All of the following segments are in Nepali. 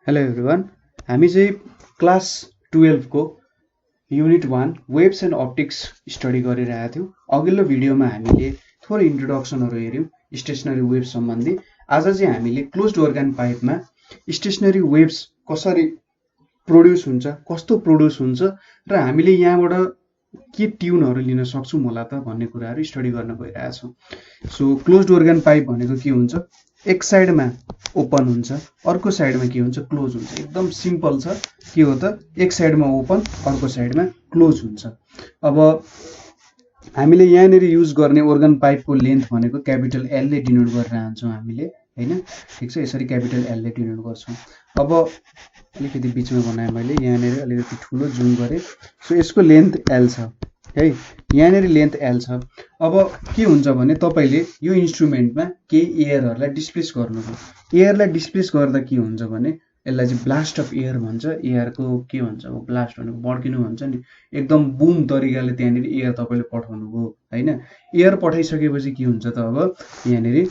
Hello everyone. हामी चाहिँ क्लास 12 को unit 1 waves and optics study गरिरहेका थियौँ। अघिल्लो भिडियोमा हामीले थोरै इन्ट्रोडक्सनहरू हेऱ्यौँ स्टेसनरी वेभ सम्बन्धी। आज चाहिँ हामीले क्लोज्ड अर्गान पाइपमा स्टेसनरी वेव्स कसरी प्रोड्युस हुन्छ, कस्तो प्रोड्युस हुन्छ र हामीले यहाँबाट के ट्युनहरू लिन सक्छौँ होला त भन्ने कुराहरू स्टडी गर्न गइरहेछौँ। सो क्लोज्ड अर्गान पाइप भनेको के हुन्छ, एक साइडमा ओपन हुन्छ, अर्को साइडमा के हुन्छ, क्लोज हुन्छ। एकदम सिम्पल छ। के हो त, एक साइडमा ओपन, अर्को साइडमा क्लोज हुन्छ। अब हामीले यहाँनिर युज गर्ने अर्गन पाइपको लेन्थ भनेको क्यापिटल एलले डिनोट गरेर आन्छौँ हामीले, हैन? ठिक छ, यसरी क्यापिटल एलले डिनोट गर्छौँ। अब अलिकति बिचमा बनाएँ मैले, यहाँनिर अलिकति ठुलो जुम गरेँ। सो यसको लेन्थ एल छ है, यहाँनिर लेन्थ एल छ। अब के हुन्छ भने तपाईँले यो इन्स्ट्रुमेन्टमा केही एयरहरूलाई डिस्प्लेस गर्नुभयो। एयरलाई डिस्प्लेस गर्दा के हुन्छ भने यसलाई चाहिँ ब्लास्ट अफ एयर भन्छ। एयरको के भन्छ, अब ब्लास्ट भनेको बड्किनु भन्छ नि। एकदम बुम तरिकाले त्यहाँनिर एयर तपाईँले पठाउनु भयो, होइन? एयर पठाइसकेपछि के हुन्छ त, अब यहाँनिर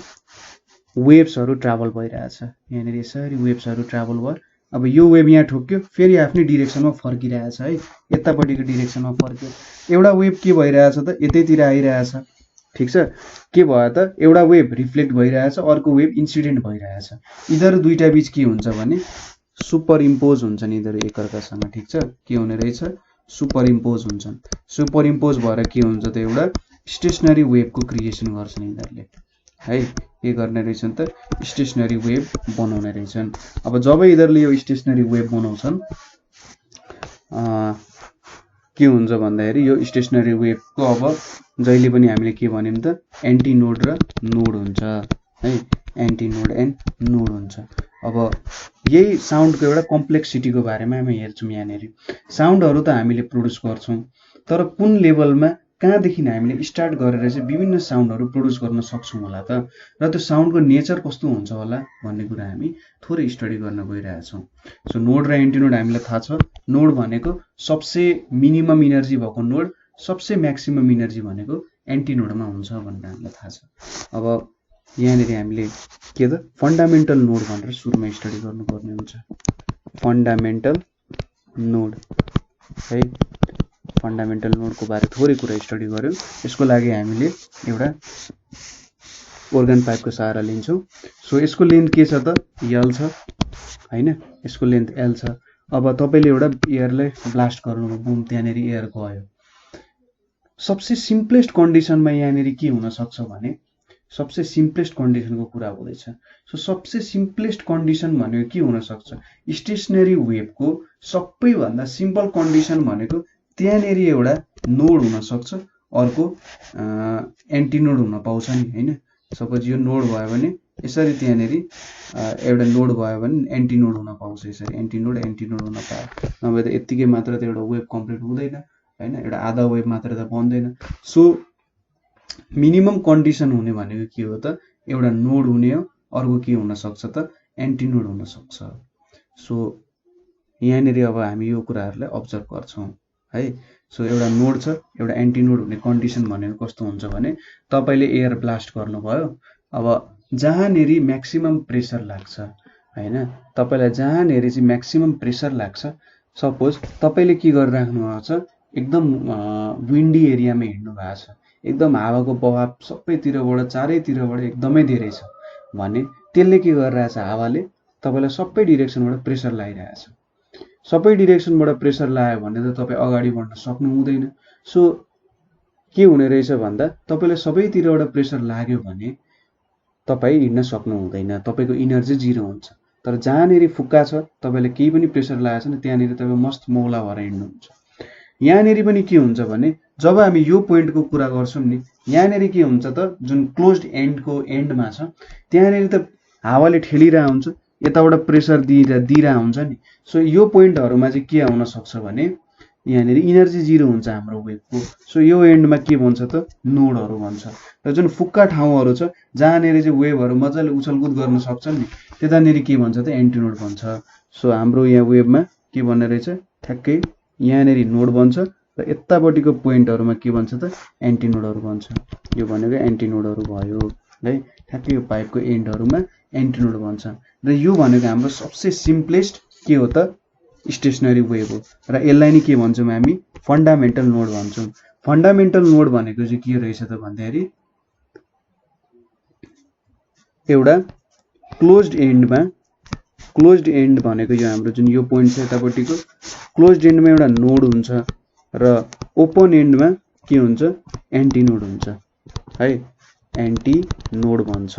वेव्सहरू ट्राभल भइरहेछ। यहाँनिर यसरी वेव्सहरू ट्राभल भयो। अब यो वेभ यहाँ ठोक्यो, फेरि आफ्नै डिरेक्सनमा फर्किरहेछ है, यतापट्टिको डिरेक्सनमा फर्क्यो। एउटा वेभ के भइरहेछ त, यतैतिर आइरहेछ। ठिक छ, के भयो त, एउटा वेभ रिफ्लेक्ट भइरहेछ, अर्को वेभ इन्सिडेन्ट भइरहेछ। यिनीहरू दुईटा बिच के हुन्छ भने सुपर इम्पोज हुन्छन् यिनीहरू एकअर्कासँग। ठिक छ, के हुने रहेछ, सुपर इम्पोज हुन्छन्। सुपर इम्पोज भएर के हुन्छ त, एउटा स्टेसनरी वेभको क्रिएसन गर्छन् यिनीहरूले है। के गर्ने रहेछन् त, स्टेसनरी वेभ बनाउने रहेछन्। अब जब यिनीहरूले यो स्टेसनरी वेभ बनाउँछन्, के हुन्छ भन्दाखेरि यो स्टेसनरी वेभको अब जहिले पनि हामीले के भन्यौँ त, एन्टी नोड र नोड हुन्छ है, एन्टी नोड एन्ड नोड हुन्छ। अब यही साउन्डको एउटा कम्प्लेक्सिटीको बारेमा हामी हेर्छौँ। यहाँनिर साउन्डहरू त हामीले प्रोड्युस गर्छौँ, तर कुन लेभलमा, कहाँदेखि हामीले स्टार्ट गरेर चाहिँ विभिन्न साउन्डहरू प्रोड्युस गर्न सक्छौँ होला त, र त्यो साउन्डको नेचर कस्तो हुन्छ होला भन्ने कुरा हामी थोरै स्टडी गर्न गइरहेछौँ। सो नोड र एन्टिनोड हामीलाई थाहा छ। नोड भनेको सबसे मिनिमम इनर्जी भएको नोड, सबसे म्याक्सिमम इनर्जी भनेको एन्टिनोडमा हुन्छ भनेर हामीलाई थाहा छ। अब यहाँनिर हामीले के त, फन्डामेन्टल नोड भनेर सुरुमा स्टडी गर्नुपर्ने हुन्छ। फन्डामेन्टल नोड है, फन्डामेन्टल नोडको बारे थोरै कुरा स्टडी गऱ्यौँ। यसको लागि हामीले एउटा अर्गन पाइपको सहारा लिन्छौँ। सो यसको लेन्थ के छ त, एल छ होइन, यसको लेन्थ एल छ। अब तपाईँले एउटा एयरलाई ब्लास्ट गर्नुभयो, बुम, त्यहाँनिर एयर गयो। सबसे सिम्पलेस्ट कन्डिसनमा यहाँनिर के हुनसक्छ भने, सबसे सिम्पलेस्ट कन्डिसनको कुरा हुँदैछ। सो सबसे सिम्पलेस्ट कन्डिसन भनेको के हुनसक्छ, स्टेसनरी वेभको सबैभन्दा सिम्पल कन्डिसन भनेको त्यहाँनिर एउटा नोड हुनसक्छ, अर्को एन्टिनोड हुन पाउँछ नि, होइन? सपोज यो नोड भयो भने यसरी त्यहाँनिर एउटा नोड भयो भने एन्टिनोड हुन पाउँछ। यसरी एन्टिनोड एन्टिनोड हुन पायो। नभए त यत्तिकै मात्र त एउटा वेभ कम्प्लिट हुँदैन, होइन? एउटा आधा वेभ मात्र त बन्दैन। सो मिनिमम कन्डिसन हुने भनेको के हो त, एउटा नोड हुने हो, अर्को के हुनसक्छ त, एन्टिनोड हुनसक्छ। सो यहाँनिर अब हामी यो कुराहरूलाई अब्जर्भ गर्छौँ है। सो एउटा नोड छ, एउटा एन्टिनोड हुने कन्डिसन भनेको कस्तो हुन्छ भने, तपाईँले एयर ब्लास्ट गर्नुभयो। अब जहाँनिर म्याक्सिमम प्रेसर लाग्छ, होइन, तपाईँलाई जहाँनिर चाहिँ म्याक्सिमम प्रेसर लाग्छ, सपोज तपाईँले के गरिराख्नु भएको छ, एकदम विन्डी एरियामा हिँड्नु भएको छ, एकदम हावाको बहाव सबैतिरबाट, चारैतिरबाट एकदमै धेरै छ भने त्यसले के गरिरहेछ, हावाले तपाईँलाई सबै डिरेक्सनबाट प्रेसर लगाइरहेछ। सबै डिरेक्सनबाट प्रेसर लाग्यो भने त तपाईँ अगाडि बढ्न सक्नु हुँदैन। सो के हुने रहेछ भन्दा, तपाईँलाई सबैतिरबाट प्रेसर लाग्यो भने तपाईँ हिँड्न सक्नु हुँदैन, तपाईँको इनर्जी जिरो हुन्छ। तर जहाँनिर फुक्का छ, तपाईँले केही पनि प्रेसर लागेको छैन, त्यहाँनिर तपाईँ मस्त मौला भएर हिँड्नुहुन्छ। यहाँनिर पनि के हुन्छ भने, जब हामी यो पोइन्टको कुरा गर्छौँ नि, यहाँनिर के हुन्छ त, जुन क्लोज्ड एन्डको एन्डमा छ, त्यहाँनिर त हावाले ठेलिरहेको हुन्छ, यताबाट प्रेसर दिइरहेको हुन्छ नि। सो यो पोइन्टहरूमा चाहिँ के आउन सक्छ भने, यहाँनिर इनर्जी जिरो हुन्छ हाम्रो वेभको। सो यो एन्डमा के भन्छ त, नोडहरू भन्छ। र जुन फुक्का ठाउँहरू छ, जहाँनिर चाहिँ वेभहरू मजाले उछलकुद गर्न सक्छन् नि, त्यतानिर के भन्छ त, एन्टिनोड भन्छ। सो हाम्रो यहाँ वेभमा के भन्ने रहेछ, ठ्याक्कै यहाँनिर नोड भन्छ, र यतापट्टिको पोइन्टहरूमा के भन्छ त, एन्टिनोडहरू भन्छ। यो भनेको एन्टिनोडहरू भयो है। ठ्याक्कै यो पाइपको एन्डहरूमा एन्टी नोड भन्छ र यो भनेको हाम्रो सबसे सिम्पलेस्ट के हो त स्टेसनरी वेभ हो र यसलाई नि के भन्छौँ हामी फन्डामेन्टल नोड भन्छौँ फन्डामेन्टल नोड भनेको चाहिँ के रहेछ त भन्दाखेरि एउटा क्लोज्ड एन्ड भनेको यो हाम्रो जुन यो पोइन्ट छ यतापट्टिको क्लोज्ड एन्डमा एउटा नोड हुन्छ र ओपन एन्डमा के हुन्छ एन्टी नोड हुन्छ है एन्टी नोड भन्छ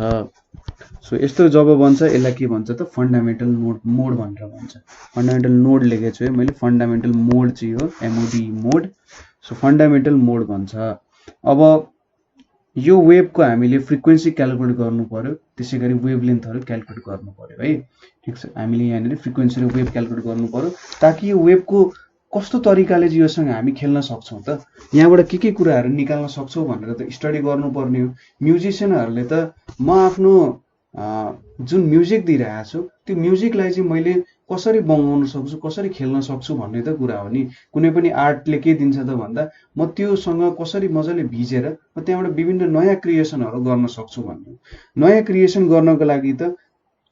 सो यस्तो जब बन्छ यसलाई के भन्छ त फन्डामेन्टल मोड भनेर भन्छ फन्डामेन्टल नोड लेखेको छु है मैले फन्डामेन्टल मोड चाहिँ हो एमओडी मोड सो फन्डामेन्टल मोड भन्छ अब यो वेभको हामीले फ्रिक्वेन्सी क्याल्कुलेट गर्नु पर्यो त्यसैगरी वेभलेन्थहरु क्याल्कुलेट गर्नु पर्यो है ठीक छ हामीले यहाँनिर फ्रिक्वेन्सी र वेभ क्याल्कुलेट गर्नु पर्यो ताकि यो वेभको कस्तो तरिकाले चाहिँ योसँग हामी खेल्न सक्छौं त यहाँबाट के कुराहरु निकाल्न सक्छौं भनेर त स्टडी गर्नुपर्ने हो म्युजिशियनहरुले त म आफ्नो जुन म्युजिक दिइरहेको छु त्यो म्युजिकलाई चाहिँ मैले कसरी बङ्गाउन सक्छु कसरी खेल्न सक्छु भन्ने त कुरा हो नि कुनै पनि आर्टले के दिन्छ त भन्दा म त्योसँग कसरी मजाले भिजेर म त्यहाँबाट विभिन्न नयाँ क्रिएसनहरु गर्न सक्छु भन्ने नयाँ क्रिएसन गर्नको लागि त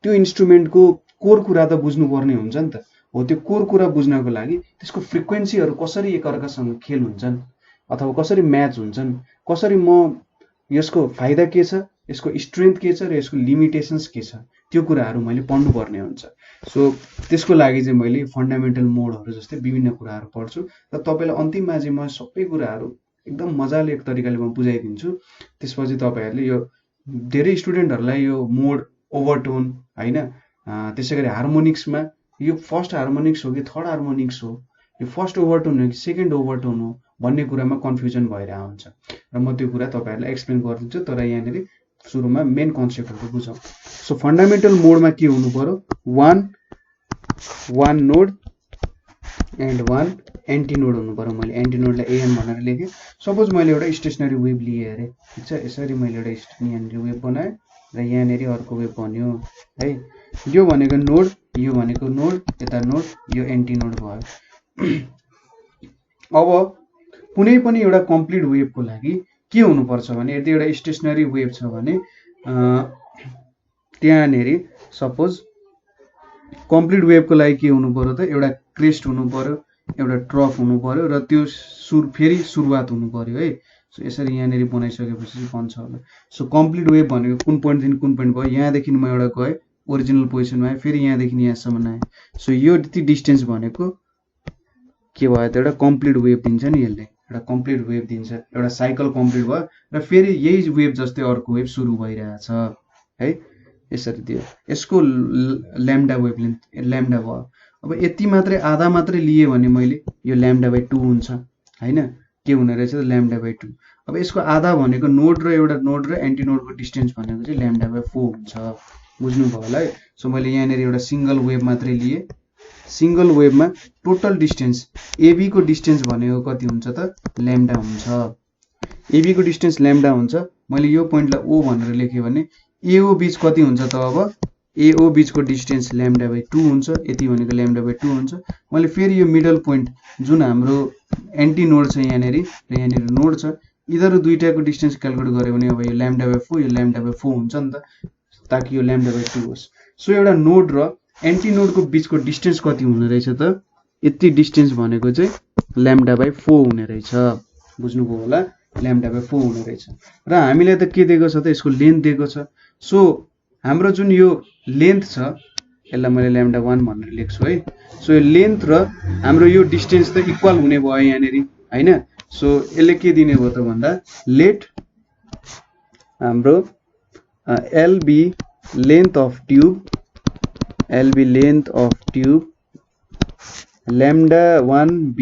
त्यो इन्स्ट्रुमेन्टको कोर कुरा त बुझ्नु पर्ने हुन्छ नि त हो त्यो कोर कुरा बुझ्नको लागि त्यसको फ्रिक्वेन्सीहरु कसरी एकअर्कासँग खेल हुन्छन् अथवा कसरी म्याच हुन्छन् कसरी म यसको फाइदा के छ यसको स्ट्रेन्थ के छ र यसको लिमिटेशन्स के छ त्यो कुराहरु मैले पढ्नु पर्ने हुन्छ सो त्यसको लागि चाहिँ मैले फन्डामेन्टल मोडहरु जस्तै विभिन्न कुराहरु पढ्छु र तपाईलाई अन्तिममा चाहिँ म सबै कुराहरु एकदम मजाले एक तरिकाले म बुझाइदिन्छु त्यसपछि तपाईहरुले यो धेरै स्टुडेन्टहरुलाई यो मोड ओभरटोन हैन त्यसैगरी हार्मोनिक्समा यो फर्स्ट हार्मोनिक्स हो कि थर्ड हार्मोनिक्स हो यो फर्स्ट ओभरटोन हो कि सेकेन्ड ओभरटोन हो भन्ने कुरामा कन्फ्युजन भइरहेको हुन्छ र म त्यो कुरा तपाईहरुलाई एक्सप्लेन गरिदिन्छु तर यहाँनिर सुरुमा मेन कन्सेप्टहरु बुझौं सो फन्डामेन्टल मोडमा के हुनु पर्यो one node and one anti node हुनु पर्यो मैले एन्टी नोडलाई एएन भनेर लेखे सपोज मैले एउटा स्टेशनरी वेभ लिए अरे ठीक छ यसरी मैले एउटा यहाँनिर वेभ बनाए र यहाँनिर अर्को वेभ बन्यो है यो भनेको नोड यता नोड यो एन्टी नोड भयो अब कुनै पनि एउटा कम्प्लिट वेभको लागि के हुनु पर्छ भने यदि एउटा स्टेशनरी वेभ छ भने त्यहाँनेरि सपोज कम्प्लिट वेभको लागि के हुनु पर्यो त एउटा क्रेस्ट हुनु पर्यो एउटा ट्रफ हुनु पर्यो र त्यो फेरि सुरुवात हुनु पर्यो है सो यसरी यहाँनेरि बनाइसकेपछि बन्छ होला सो कम्प्लिट वेभ भनेको कुन पोइन्ट देखि कुन पोइन्ट भयो यहाँ देखि म एउटा गए ओरिजिनल पोजिसनमा आए फेरि यहाँ देखि यहाँसम्म आए सो यो यति डिस्टेन्स भनेको के भयो त एउटा कम्प्लिट वेभ दिन्छ नि यसले एउटा कम्प्लिट वेभ दिन्छ एउटा साइकल कम्प्लिट भयो र फेरि यही वेभ जस्तै अर्को वेभ सुरु भइरहेछ है यसरी दियो यसको ल्याम्डा वेभलेन्थ ल्याम्डा भयो अब यति मात्रै आधा मात्रै लिए भने मैले यो ल्याम्डा/2 हुन्छ हैन के हुने रहेछ त ल्याम्डा/2 अब यसको आधा भनेको नोड र एउटा नोड र एन्टी नोडको डिस्टेन्स भनेको चाहिँ ल्याम्डा/4 हुन्छ बुझ्नु भयो होला है सो मैले यहाँनेर एउटा सिंगल वेभ मात्रै लिए सिंगल वेभमा टोटल डिस्टेन्स एबी को डिस्टेन्स भनेको कति हुन्छ त ल्याम्डा हुन्छ एबी को डिस्टेन्स ल्याम्डा हुन्छ मैले यो पोइन्टलाई ओ भनेर लेखे भने एओ बीच कति हुन्छ त अब एओ बीचको डिस्टेन्स ल्याम्डा/2 हुन्छ यति भनेको ल्याम्डा/2 हुन्छ मैले फेरि यो मिडल पोइन्ट जुन हाम्रो एन्टी नोड छ यहाँनेर र यहाँनेर नोड छ यिनीहरु दुईटाको डिस्टेन्स क्याल्कुलेट गरे भने अब यो ल्याम्डा/4 यो ल्याम्डा/4 हुन्छ नि त ताकि यो ल्याम्डा/2 होस् सो एउटा नोड र एन्टी नोडको बीचको डिस्टेन्स कति हुने रहेछ त यति डिस्टेन्स भनेको चाहिँ ल्याम्डा/4 हुने रहेछ बुझ्नुभयो होला ल्याम्डा/4 हुने रहेछ र हामीले त के दिएको छ त यसको लेन्थ दिएको छ सो हाम्रो जुन यो लेन्थ छ यसलाई मैले ल्याम्डा1 भनेर लेख्छु है सो यो लेन्थ र हाम्रो यो डिस्टेन्स त इक्वल हुने भयो यहाँनेर हैन सो यसले के दिने भयो त भन्दा लेट हाम्रो एलबी लेन्थ अफ ट्युब ल्याम्डा1b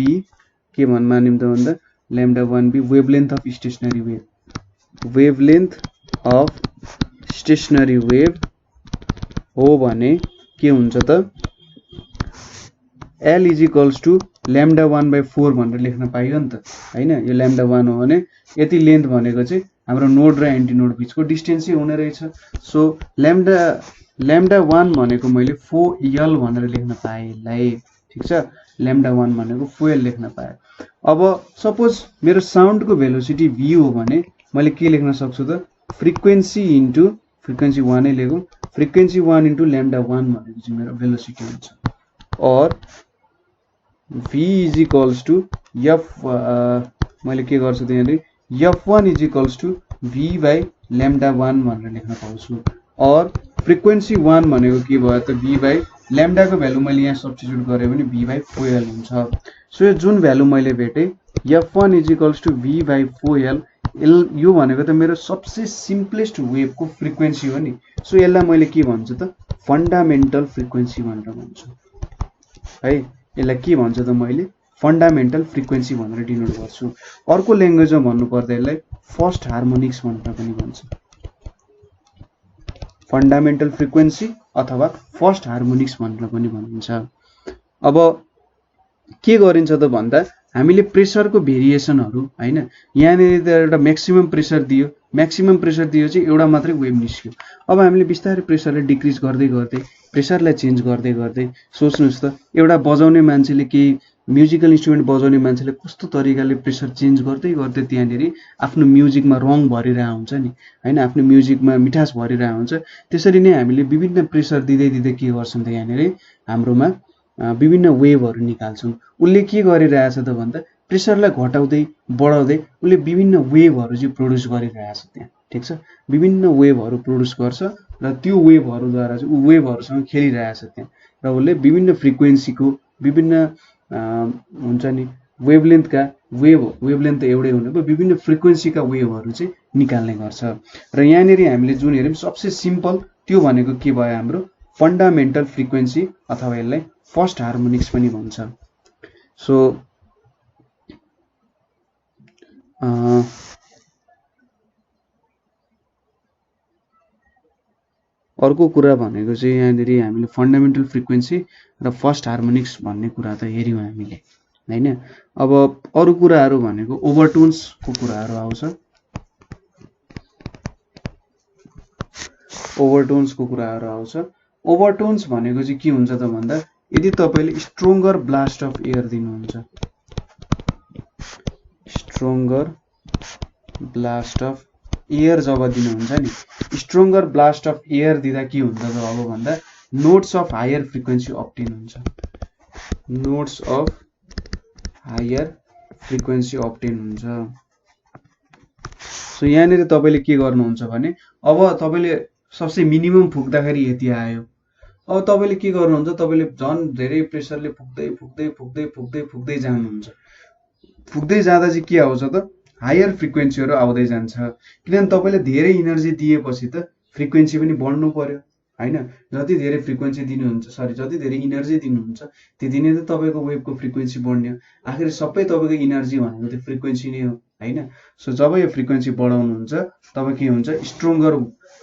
के मानिम त भन्दा ल्याम्डा1b वेभलेन्थ अफ स्टेशनरी वेभ हो भने के हुन्छ त L = ल्याम्डा1/4 भनेर लेख्न पाइयो नि त हैन यो ल्याम्डा1 हो भने यति लेन्थ भनेको चाहिँ हाम्रो नोड र एन्टी नोड बीचको डिस्टेन्सै हुने रहेछ सो ल्याम्डा1 भनेको मैले 4L भनेर लेख्न पाएँ यसलाई ठीक छ ल्याम्डा1 भनेको 4L लेख्न पाएँ अब सपोज मेरो साउन्डको भेलोसिटी v हो भने मैले के लेख्न सक्छु त फ्रिक्वेन्सी इन्टु फ्रिक्वेन्सी 1 नै लिएको फ्रिक्वेन्सी 1 इन्टु ल्याम्डा 1 भनेको चाहिँ मेरो भेलोसिटी हुन्छ और v is equals to f मैले के गर्छु त यहाँले f1 is equals to v by lambda 1 भनेर लेख्न पाउँछु और फ्रिक्वेन्सी 1 भनेको के भयो त v बाइ ल्याम्डा को भ्यालु मैले यहाँ सब्स्टिट्युट गरे भने v बाइ 4l हुन्छ सो यो जुन भ्यालु मैले भेटे f1 is equals to v by 4l यो भनेको त मेरो सबसे सिम्पलेस्ट वेभ को फ्रिक्वेन्सी हो नि सो यसलाई मैले के भन्छु त फन्डामेन्टल फ्रिक्वेन्सी भनेर भन्छु है यसलाई के भन्छु त मैले फन्डामेन्टल फ्रिक्वेन्सी भनेर डिनोट गर्छु अर्को ल्याङ्ग्वेजमा भन्नु पर्दा यसलाई फर्स्ट हार्मोनिक्स भनेर पनि भन्छ फन्डामेन्टल फ्रिक्वेन्सी अथवा फर्स्ट हार्मोनिक्स भनेर पनि भनिन्छ अब के गरिन्छ त भन्दा हामीले प्रेसरको भेरिएसनहरु हैन यहाँनेरि त एउटा म्याक्सिमम प्रेसर दियो चाहिँ एउटा मात्रै वेभ निस्क्यो अब हामीले बिस्तारै प्रेसरलाई डिक्रिज गर्दै गर्दै प्रेसरलाई चेन्ज गर्दै गर्दै सोच्नुस् त एउटा बजाउने मान्छेले केही म्युजिकल इन्स्ट्रुमेन्ट बजाउने मान्छेले कस्तो तरिकाले प्रेसर चेन्ज गर्दै गर्दै त्यहाँनेरि आफ्नो म्युजिकमा रङ भरिरहेको हुन्छ नि हैन आफ्नो म्युजिकमा मिठास भरिरहेको हुन्छ त्यसरी नै हामीले विभिन्न प्रेसर दिँदै दिँदै के गर्छौं त यहाँनेरि हाम्रोमा विभिन्न वेभहरु निकाल्छौं उले के गरिरहेछ त भन्दा प्रेसरलाई घटाउँदै बढाउँदै उले विभिन्न वेभहरु चाहिँ प्रोड्युस गरिरहेछ त्यहाँ ठीक छ विभिन्न वेभहरु प्रोड्युस गर्छ र त्यो वेभहरुद्वारा चाहिँ वेभहरुसँग खेलिरहेछ त्यहाँ र उले विभिन्न फ्रिक्वेन्सीको विभिन्न हुन्छ नि वेभलेन्थका वेभलेन्थ त एउटै हुने भयो विभिन्न फ्रिक्वेन्सीका वेभहरु चाहिँ निकाल्ने गर्छ र यहाँनेरि हामीले जुन हेर्यौं सबसे सिम्पल त्यो भनेको के भयो हाम्रो फन्डामेन्टल फ्रिक्वेन्सी अथवा यसलाई फर्स्ट हार्मोनिक्स पनि भन्छ सो अर्को कुरा भनेको चाहिँ यहाँनेरि हामीले फन्डामेन्टल फ्रिक्वेन्सी र फर्स्ट हार्मोनिक्स भन्ने कुरा त हेर्यौं हामीले हैन अब अरु कुराहरु भनेको ओभरटोन्स को कुराहरु आउँछ ओभरटोन्स भनेको चाहिँ के हुन्छ त भन्दा यदि तपाईले स्ट्रोङ्गर ब्लास्ट अफ एयर दिनुहुन्छ स्ट्रोङ्गर ब्लास्ट अफ एयर जब दिनुहुन्छ नि स्ट्रोङ्गर ब्लास्ट अफ एयर दिँदा के हुन्छ त अब भन्दा notes of higher frequency obtain हुन्छ notes of higher frequency obtain हुन्छ सो यहाँनेरि तपाईले के गर्नुहुन्छ भने अब तपाईले सबसे मिनिमम फुक्दाखेरि यति आयो अब तपाईले के गर्नुहुन्छ तपाईले झन धेरै प्रेसरले फुक्दै जानुहुन्छ फुक्दै जाँदा चाहिँ के आउँछ त हायर फ्रिक्वेन्सीहरु आउँदै जान्छ किनभने तपाईले धेरै एनर्जी दिएपछि त फ्रिक्वेन्सी पनि बढ्नु पर्यो हैन जति धेरै फ्रिक्वेन्सी दिनुहुन्छ जति धेरै एनर्जी दिनुहुन्छ त्यति नै त तपाईको वेभको फ्रिक्वेन्सी बढ्ने हो आखिर सबै तपाईको एनर्जी भनेको त फ्रिक्वेन्सी नै हो हैन सो जब यो फ्रिक्वेन्सी बढाउनुहुन्छ तब के हुन्छ स्ट्रोङ्गर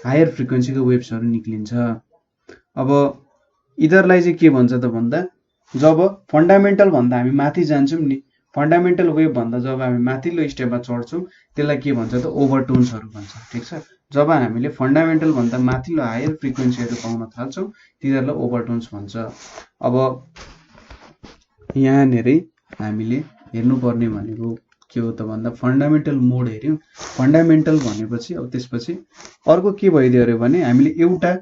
हायर फ्रिक्वेन्सीको वेभ्सहरु निक्लिन्छ अब इदरलाई चाहिँ के भन्छ त भन्दा जब फन्डामेन्टल भन्दा हामी माथि जान्छौं नि फन्डामेन्टल वेभ भन्दा जब हामी माथिल्लो स्टेपमा चढ्छौं त्यसलाई के भन्छ त ओभरटोन्सहरु भन्छ ठीक छ जब हामीले फन्डामेन्टल भन्दा माथिल्लो हायर फ्रिक्वेन्सीहरु पाउन थाल्छौं तिनीहरुलाई ओभरटोन्स भन्छ अब यहाँनेरि हामीले हेर्नुपर्ने भनेको के हो त भन्दा फन्डामेन्टल मोड हेर्यौं फन्डामेन्टल भनेपछि अब त्यसपछि अर्को के भइदियो रे भने हामीले एउटा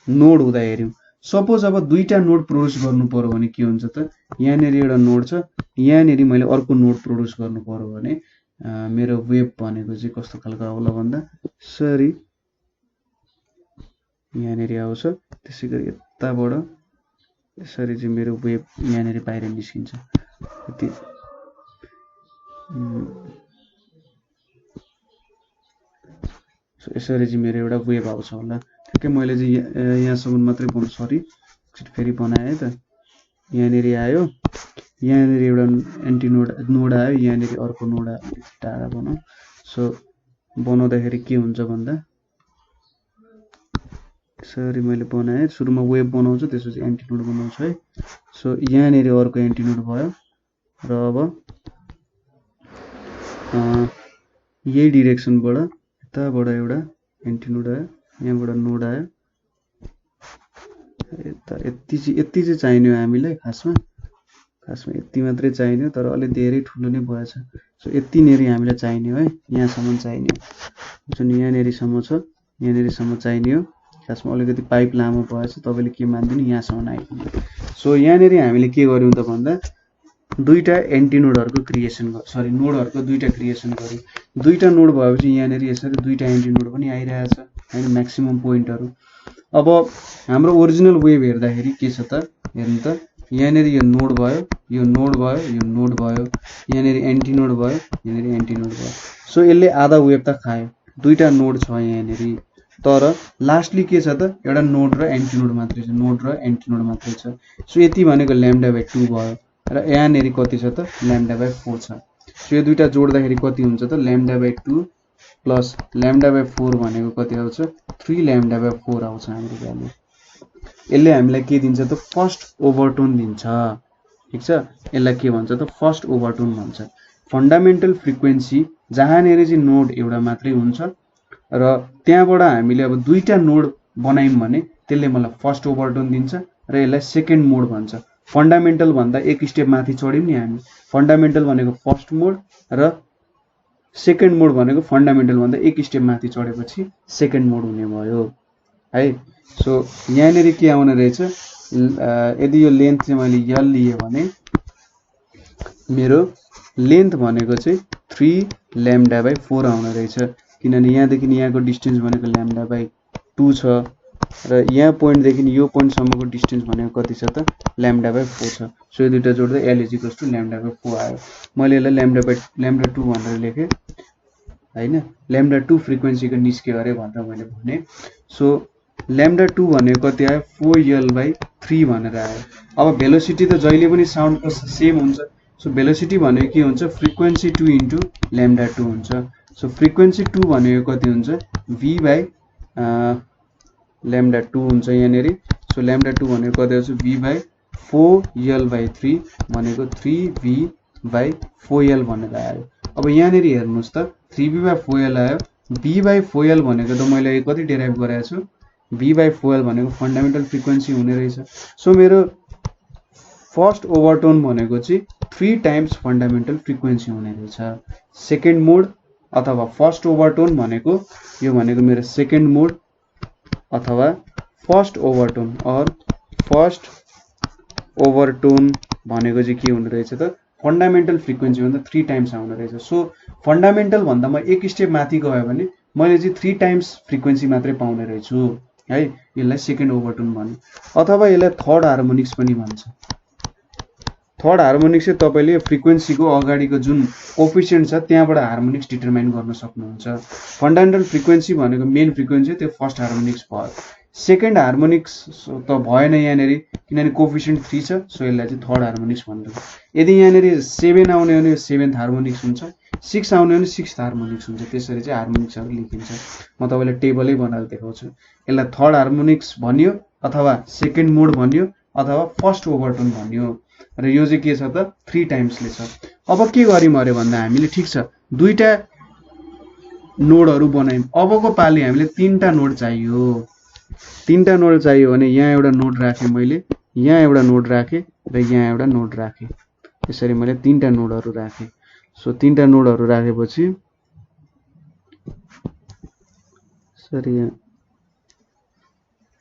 नोड हुँदा हेर्यौं सपोज अब दुईटा नोड प्रोड्युस गर्नु पर्यो भने के हुन्छ त यहाँनेरि एउटा नोड छ यहाँनेरि मैले अर्को नोड प्रोड्युस गर्नु पर्यो भने मेरो वेभ भनेको चाहिँ कस्तो खालको आउला भन्दा सरी यहाँनेरि आउँछ त्यसैगरी यताबाट यसरी चाहिँ मेरो वेभ यहाँनेरि बाहिर निस्किन्छ यति सो यसरी चाहिँ मेरो एउटा वेभ आउँछ होला ठिकै मैले चाहिँ यहाँसम्म मात्रै बनाउँ सरी फेरि बनाए त यहाँनेरि आयो यहाँनेरि एउटा एन्टी नोड आयो यहाँनेरि अर्को नोड आयो टाढा बनाऊ सो बनाउँदाखेरि के हुन्छ भन्दा सरी मैले बनाए सुरुमा वेभ बनाउँछु त्यसपछि एन्टी नोड बनाउँछु है सो यहाँनेरि अर्को एन्टी नोड भयो र अब यही डाइरेक्सनबाट यताबाट एउटा एन्टी नोड आयो यहाँबाट नोड आयो यति चाहिँ चाहिने हो हामीलाई खासमा यति मात्रै चाहिने तर अलि धेरै ठुलो नै भएछ सो यति नेरी हामीलाई चाहिने हो है यहाँसम्म चाहिने जुन यहाँनेरिसम्म छ यहाँनिरसम्म चाहिने हो खासमा अलिकति पाइप लामो भएछ तपाईँले के मान्दिनु यहाँसम्म आइपुग्यो सो यहाँनिर हामीले के गर्यौँ त भन्दा दुईटा एन्टी नोडहरूको क्रिएसन सरी नोडहरूको दुईटा क्रिएसन गर्यौँ दुईटा नोड भएपछि यहाँनिर यसरी दुईटा एन्टी नोड पनि आइरहेछ हैन म्याक्सिमम पोइन्टहरू अब हाम्रो ओरिजिनल वेभ हेर्दाखेरि के छ त हेर्नु त यहाँनिर यो नोड भयो यो नोड भयो यो नोड भयो यहाँनिर एन्टी नोड भयो यहाँनिर एन्टी नोड भयो सो यसले आधा वेभ त खायो दुईटा नोड छ यहाँनिर तर लास्टली के छ त एउटा नोड र एन्टी नोड मात्रै छ नोड र एन्टी नोड मात्रै छ सो यति भनेको λ/2 भयो र यहाँनिर कति छ त λ/4 छ सो यो दुईटा जोड्दाखेरि कति हुन्छ त λ/2 प्लस λ/4 भनेको कति आउँछ 3 λ/4 आउँछ हाम्रो भ्यालु यसले हामीलाई के दिन्छ त फर्स्ट ओभरटोन दिन्छ ठीक छ यसलाई के भन्छ त फर्स्ट ओभरटोन भन्छ फन्डामेन्टल फ्रिक्वेन्सी जहाँनिर चाहिँ नोड एउटा मात्रै हुन्छ र त्यहाँबाट हामीले अब दुईटा नोड बनायौं भने त्यसले मलाई फर्स्ट ओभरटोन दिन्छ र यसलाई सेकेन्ड मोड भन्छ फन्डामेन्टल भन्दा एक स्टेप माथि चढ्यौं नि हामी फन्डामेन्टल भनेको फर्स्ट मोड र सेकेन्ड मोड भनेको फन्डामेन्टल भन्दा एक स्टेप माथि चढेपछि सेकेन्ड मोड हुने भयो है सो यहाँनिर के आउने रहेछ यदि यो लेन्थ चाहिँ मैले यल लिए भने मेरो लेन्थ भनेको चाहिँ 3 λ/4 आउने रहेछ किनभने यहाँदेखि यहाँको डिस्टेन्स भनेको λ/2 छ र यहाँ पोइन्टदेखि यो पोइन्टसम्मको डिस्टेन्स भनेको कति छ त λ/4 छ सो यो दुईटा जोड्दा l = λ/4 आयो मैले यसलाई λ/2 भनेर लेखे हैन λ/2 फ्रिक्वेन्सीको निस्क्यो अरे भनेर मैले भने सो λ/2 भनेको कति आयो 4l/3 भनेर आयो अब भेलोसिटी त जहिले पनि साउन्डको सेम हुन्छ सो भेलोसिटी भनेको के हुन्छ फ्रिक्वेन्सी 2 * λ/2 हुन्छ सो फ्रिक्वेन्सी 2 भनेको कति हुन्छ v/λ/2 हुन्छ यहाँनिर सो λ/2 भनेको कति आउँछ v/4l/3 भनेको 3v/4l भनेर आयो अब यहाँनिर हेर्नुस् त 3v/4l आयो v/4l भनेको त मैले कति डेराइभ गरेको छु v/4l भनेको फन्डामेन्टल फ्रिक्वेन्सी हुने रहेछ सो मेरो फर्स्ट ओभरटोन भनेको चाहिँ 3 टाइम्स फन्डामेन्टल फ्रिक्वेन्सी हुने रहेछ सेकेन्ड मोड अथवा फर्स्ट ओभरटोन भनेको यो भनेको मेरो सेकेन्ड मोड अथवा first overtone or first overtone भनेको चाहिँ के हुने रहेछ त फन्डामेन्टल फ्रिक्वेन्सी भन्दा 3 टाइम्स आउने रहेछ सो फन्डामेन्टल भन्दा म एक स्टेप माथि गयो भने मैले चाहिँ 3 टाइम्स फ्रिक्वेन्सी मात्रै पाउने रहेछु है यसलाई सेकेन्ड ओभरटोन भन्नु अथवा यसलाई थर्ड हार्मोनिक्स पनि भन्छ थर्ड हार्मोनिक्स चाहिँ तपाईले फ्रिक्वेन्सीको अगाडिको जुन कोएफिसिएन्ट छ त्यहाँबाट हार्मोनिक्स डिटरमाइन गर्न सक्नुहुन्छ फन्डामेन्टल फ्रिक्वेन्सी भनेको मेन फ्रिक्वेन्सी त्यो फर्स्ट हार्मोनिक्स भयो सेकेन्ड हार्मोनिक्स त भएन यहाँनिर किनभने कोएफिसिएन्ट 3 छ सो यसलाई चाहिँ थर्ड हार्मोनिक्स भन्छ यदि यहाँनिर 7 आउने हो भने यो 7th हार्मोनिक्स हुन्छ 6 आउने हो भने 6th हार्मोनिक्स हुन्छ त्यसरी चाहिँ हार्मोनिक्सहरु लेखिन्छ म तपाईलाई टेबलै बनाएर देखाउँछु यसलाई थर्ड हार्मोनिक्स भनियो अथवा सेकेन्ड मोड भनियो अथवा फर्स्ट ओभरटोन भनियो र यो चाहिँ के छ त 3 टाइम्सले छ अब के गर्यौं अरे भन्दा हामीले ठीक छ दुईटा नोडहरु बनायौं अबको पाली हामीले तीनटा नोड चाहियो भने यहाँ एउटा नोड राखे मैले यहाँ एउटा नोड राखे र यहाँ एउटा नोड राखे यसरी मैले तीनटा नोडहरु राखे सो तीनटा नोडहरु राखेपछि सरी यहाँ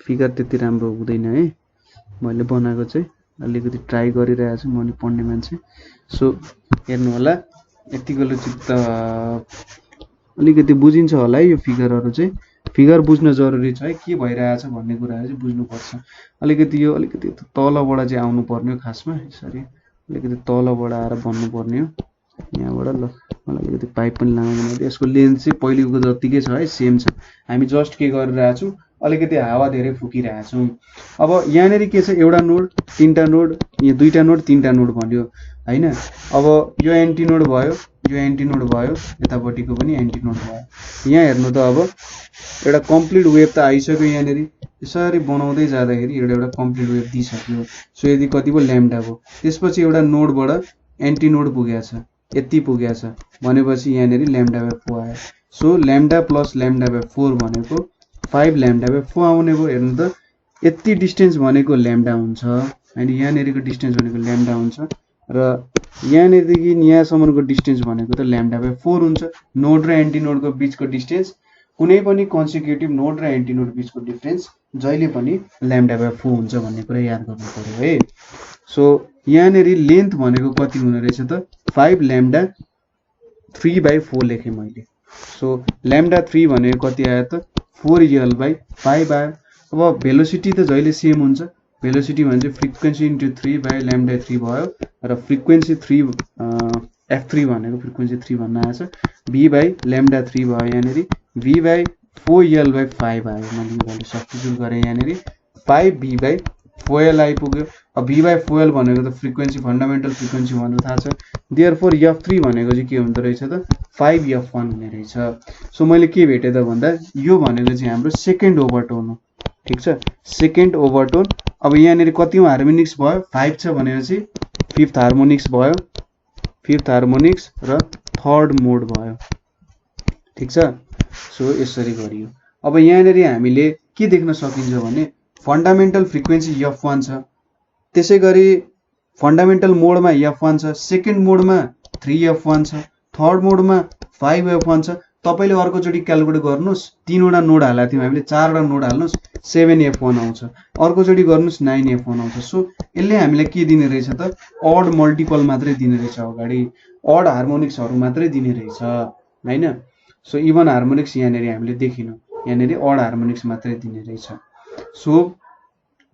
फिगर त्यति राम्रो हुँदैन है मैले बनाएको चाहिँ अलिकति ट्राई गरिरहेको छु म नि पढ्ने मान्छे सो हेर्नु होला यतिको चित्त अलिकति बुझिन्छ होला है यो फिगरहरु चाहिँ फिगर बुझ्न जरुरी छ है के भइरहेछ भन्ने कुराहरु चाहिँ बुझ्नु पर्छ अलिकति यो अलिकति तलबाट चाहिँ आउनु पर्ने हो खासमा यसरी अलिकति तलबाट आएर बन्नु पर्ने हो यहाँबाट ल मलाई अलिकति पाइप पनि लामो बनाउँदै यसको लेन्थ चाहिँ पहिलेको जतिकै छ है सेम छ हामी जस्ट के गरिरहेछौं अलिकति हावा धेरै फुकिरहेछौं अब यहाँनेरि के छ एउटा नोड तीनटा नोड यहाँ दुईटा नोड तीनटा नोड भन्यो हैन अब यो एन्टी नोड भयो यो एन्टी नोड भयो यतापटिको पनि एन्टी नोड भयो यहाँ हेर्नु त अब एउटा कम्प्लिट वेभ त आइसक्यो यहाँनेरि यसरी बनाउँदै जाँदाखेरि एउटा कम्प्लिट वेभ दिइसक्यो सो यदि कति भयो ल्याम्डा भयो त्यसपछि एउटा नोडबाट एन्टी नोड पुगेछ यति पुगेछ भनेपछि यहाँनेरि λ/4 आयो सो λ + λ/4 भनेको 5 λ/4 आउने भयो हेर्नु त यति डिस्टेन्स भनेको ल्याम्डा हुन्छ हैन यहाँनेरिको डिस्टेन्स भनेको ल्याम्डा हुन्छ र यहाँनेरिदेखि यहाँसम्मको डिस्टेन्स भनेको त λ/4 हुन्छ नोड र एन्टी नोडको बीचको डिस्टेन्स कुनै पनि कन्सिक्युटिभ नोड र एन्टी नोड बिचको डिफरेन्स जहिले पनि λ/4 हुन्छ भन्ने कुरा याद गर्नु पर्यो है। सो यहाँनेर लेन्थ भनेको कति हुने रहेछ त 5λ3/4 लेखेँ मैले। सो λ3 भनेको कति आयो त 4l/5 आयो। अब भेलोसिटी त जहिले सेम हुन्छ, भेलोसिटी भने चाहिँ फ्रिक्वेन्सी इन्टु 3/λ3 भयो र फ्रिक्वेन्सी 3 f3 भनेको फ्रिक्वेन्सी 3 भन्न आएछ v/λ3 भयो। यहाँनेर v/4l/5 आयो। मैले यो भ्यालु सब्स्टिट्युट गरेँ यहाँनेर 5v/4l आइपुग्यो। अब v/4l भनेको त फ्रिक्वेन्सी फन्डामेन्टल फ्रिक्वेन्सी भनेर थाहा छ। देयरफोर f3 भनेको चाहिँ के हुँदो रहेछ त 5f1 हुने रहेछ। सो मैले के भेटेँ त भन्दा यो भनेको चाहिँ हाम्रो सेकेन्ड ओभरटोन हो, ठिक छ, सेकेन्ड ओभरटोन। अब यहाँनेर कतिौं हार्मोनिक्स भयो 5 छ भनेपछि फिफ्थ हार्मोनिक्स भयो, फिफ्थ हार्मोनिक्स र थर्ड मोड भयो, ठिक छ। सो यसरी गरियो। अब यहाँनेर हामीले के देख्न सकिन्छ भने फन्डामेन्टल फ्रिक्वेन्सी f1 छ, त्यसै गरी फन्डामेन्टल मोडमा f1 छ, सेकेन्ड मोडमा 3f1 छ, थर्ड मोडमा 5f1 छ। तपाईले अर्कोचोटि क्याल्कुलेट गर्नुस्, 3 वटा नोड हालेको थियौं हामीले, 4 वटा नोड हाल्नुस् 7f1 आउँछ, अर्कोचोटि गर्नुस् 9f1 आउँछ। सो यसले हामीलाई के दिने रहेछ त अड मल्टिपल मात्रै दिने रहेछ, अगाडि अड हार्मोनिक्सहरु मात्रै दिने रहेछ हैन। सो इभन हार्मोनिक्स यहाँनेर हामीले देखिनौं, यहाँनेर अड हार्मोनिक्स मात्रै दिने रहेछ। सो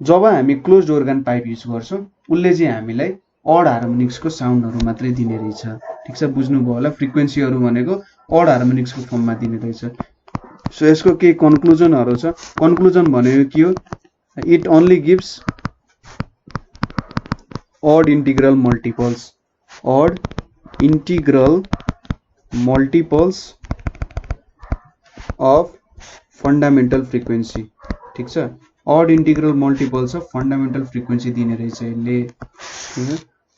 जब हामी क्लोज्ड organ पाइप युज गर्छौं उले चाहिँ हामीलाई अड हार्मोनिक्सको साउन्डहरु मात्रै दिने रहेछ, ठीक छ, बुझ्नुभयो होला। फ्रिक्वेन्सीहरु भनेको अड हार्मोनिक्सको फर्ममा दिने रहेछ। सो यसको के कन्क्लुजनहरु छ, कन्क्लुजन भनेको के हो, it only gives odd integral multiples, odd integral multiples of fundamental frequency, ठीक छ, odd integral multiples of fundamental frequency दिने रहेछ यसले।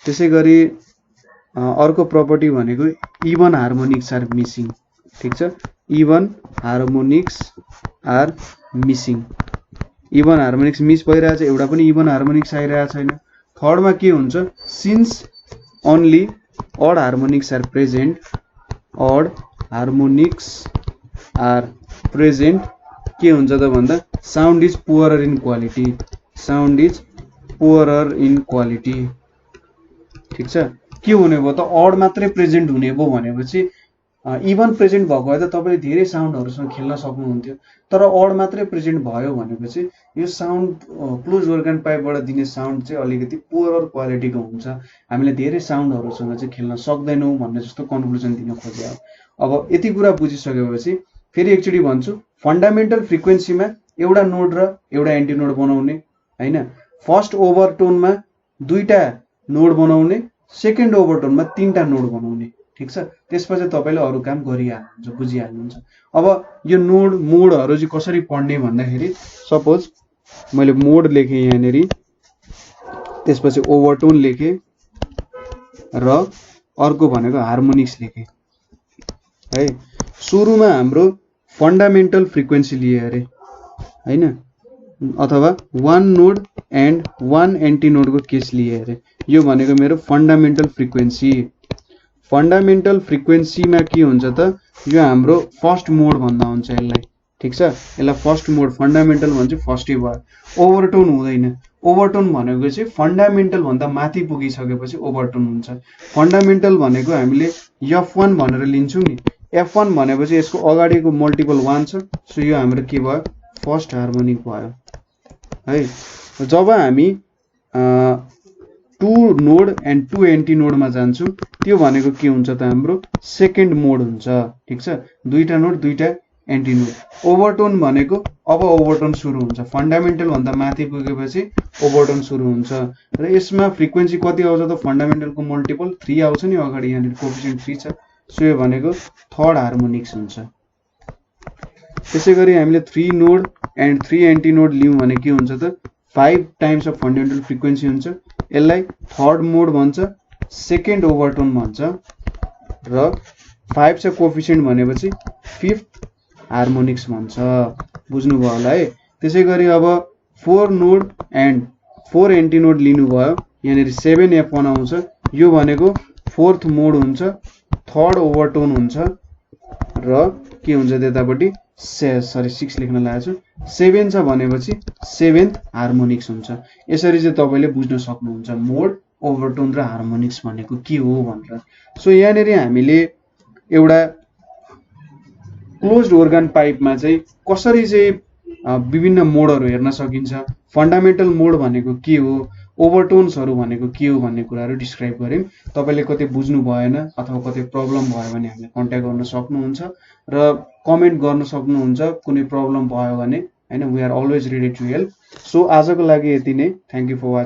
त्यसै गरी अर्को प्रपर्टी भनेको इभन हार्मोनिक्स आर मिसिङ, ठीक छ, even harmonics are missing. Even harmonics miss भइरहेछ, एउटा पनि इभन हार्मोनिक्स आइरहेको छैन। थर्डमा के हुन्छ, since only odd harmonics are present, odd harmonics are present, के हुन्छ त भन्दा sound is poorer in quality, sound is poorer in quality, ठीक छ। के हुने भयो त अड मात्रै प्रेजेन्ट हुने भयो भनेपछि इभन प्रेजेन्ट भएको भए त तपाईले धेरै साउन्डहरुसँग खेल्न सक्नुहुन्थ्यो, तर अड मात्रै प्रेजेन्ट भयो भनेपछि यो साउन्ड क्लोज organ पाइपबाट दिने साउन्ड चाहिँ अलिकति पुअरर क्वालिटीको हुन्छ, हामीले धेरै साउन्डहरुसँग चाहिँ खेल्न सक्दैनौं भन्ने जस्तो कन्क्लुजन दिन खोजे। अब यति कुरा बुझिसकेपछि फेरि एकचोटी भन्छु, फन्डामेन्टल फ्रिक्वेन्सीमा एउटा नोड र एउटा एन्टी नोड बनाउने हैन, फर्स्ट ओभरटोनमा दुईटा नोड बनाउने, सेकेन्ड ओभरटोनमा तीनटा नोड बनाउने, ठीक छ। त्यसपछि तपाईले अरु काम गरिहाल्नुहुन्छ, बुझिहाल्नुहुन्छ। अब यो नोड मोडहरु चाहिँ कसरी पढ्ने भन्दाखेरि सपोज मैले मोड लेखे यहाँनेरी, त्यसपछि ओभरटोन लेखे र अर्को भनेको हार्मोनिक्स लेखे है। सुरुमा हाम्रो फन्डामेन्टल फ्रिक्वेन्सी लिए अरे हैन, अथवा one node and one anti नोडको केस लिए अरे। यो भनेको मेरो फन्डामेन्टल फ्रिक्वेन्सी। फन्डामेन्टल फ्रिक्वेन्सीमा के हुन्छ त यो हाम्रो फर्स्ट मोड भन्दा हुन्छ यसलाई, ठीक छ, यसलाई फर्स्ट मोड फन्डामेन्टल भन्छ, फर्स्टै भयो। ओभरटोन हुँदैन, ओभरटोन भनेको चाहिँ फन्डामेन्टल भन्दा माथि पुगिसकेपछि ओभरटोन हुन्छ। फन्डामेन्टल भनेको हामीले f1 भनेर लिन्छौं नि, f1 भनेपछि यसको अगाडिको मल्टिपल 1 छ, सो यो हाम्रो के भयो फर्स्ट हार्मोनिक भयो है। जब हामी 2 नोड एन्ड 2 एन्टी नोडमा जान्छौं त्यो भनेको के हुन्छ त हाम्रो सेकेन्ड मोड हुन्छ, ठीक छ, दुईटा नोड दुईटा एन्टी नोड। ओभरटोन भनेको अब ओभरटोन सुरु हुन्छ, फन्डामेन्टल भन्दा माथि पुगेपछि ओभरटोन सुरु हुन्छ र यसमा फ्रिक्वेन्सी कति आउँछ त फन्डामेन्टलको मल्टिपल 3 आउँछ नि, अगाडि यहाँ कोएफिसिएन्ट 3 छ, सो यो भनेको थर्ड हार्मोनिक्स हुन्छ। त्यसैगरी हामीले 3 नोड एन्ड 3 एन्टी नोड लियौं भने के हुन्छ त 5 टाइम्स अफ फन्डामेन्टल फ्रिक्वेन्सी हुन्छ, यसलाई थर्ड मोड भन्छ, सेकेन्ड ओभरटोन भन्छ र 5 छ कोएफिसिएन्ट भनेपछि फिफ्थ हार्मोनिक्स भन्छ, बुझ्नुभयो होला है। त्यसैगरी अब 4 नोड एन्ड 4 एन्टी नोड लिनुभयो, यहाँनेर 7f1 आउँछ, यो भनेको फोर्थ मोड हुन्छ, थर्ड ओभरटोन हुन्छ र के हुन्छ त्यतापट्टि सरी 6 लेख्न लागेको छु 7 छ भनेपछि 7th हार्मोनिक्स हुन्छ। यसरी चाहिँ तपाईँले बुझ्न सक्नुहुन्छ मोड ओभरटोन र हार्मोनिक्स भनेको के हो भनेर। सो यहाँनिर हामीले एउटा क्लोज्ड organ पाइपमा चाहिँ कसरी चाहिँ विभिन्न मोडहरू हेर्न सकिन्छ, फन्डामेन्टल मोड भनेको के हो, ओभरटोन्सहरू भनेको के हो भन्ने कुराहरू डिस्क्राइब गऱ्यौँ। तपाईँले कतै बुझ्नु भएन अथवा कतै प्रब्लम भयो भने हामीलाई कन्ट्याक्ट गर्न सक्नुहुन्छ र कमेन्ट गर्न सक्नुहुन्छ कुनै प्रब्लम भयो भने, हैन। We are always ready to help. So आजको लागि यति नै। Thank you for watching.